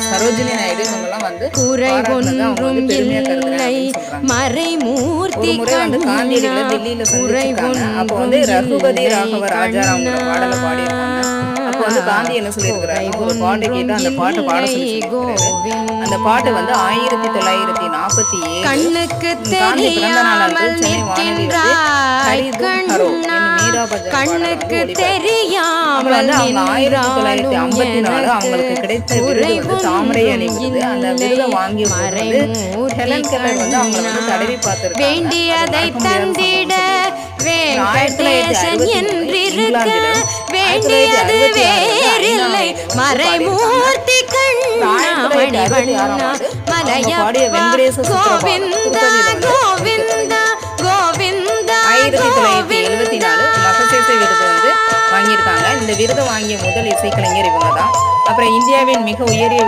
சரோஜினி நாயுடு இவங்கெல்லாம் வந்து மறைமூர்த்தி ஒரு முறை வந்து காந்தியடிகளை தில்லியில சந்திச்சிருக்காங்க. அப்போ வந்து ரகுபதி ராகவ ராஜாராம்ங்கிற பாடலை பாடியிருக்காங்க. அப்போ வந்து காந்தி என்ன சொல்லியிருக்கிறாரு, ஒரு பாட்டை கேட்டு அந்த பாட்டை பாட சொல்லியிருக்கிறாரு. அந்த பாட்டு வந்து 1947 காந்தி பிறந்த நாள் அன்று சென்னை வானொலி வந்து ஹரிதும் ஹரோ என்னும் மீரா பஜார் பாடலை வந்து ஒளிபரப்பு. வந்து அவங்க 1954 அவங்களுக்கு கிடைத்த விருது வந்து தாமரை அணி விருது. அந்த விருதை வாங்கிய போது வந்து ஹெலன் கெல்லர் வந்து அவங்களை வந்து தடவி பார்த்திருக்காங்க. வேண்டியதை தந்திட வெங்கடேசன் என்றிருக்க வேண்டியது வேறில்லை மறைமூர்த்தி கண்ணாமணி வண்ணா மலையப்பா கோவிந்தா கோவிந்தா கோவிந்தா 1974 மகசேசே விருது வந்து வாங்கியிருக்காங்க. இந்த விருதை வாங்கிய முதல் இசைக்கலைஞர் இவங்க தான். அப்புறம் இந்தியாவின் மிக உயரிய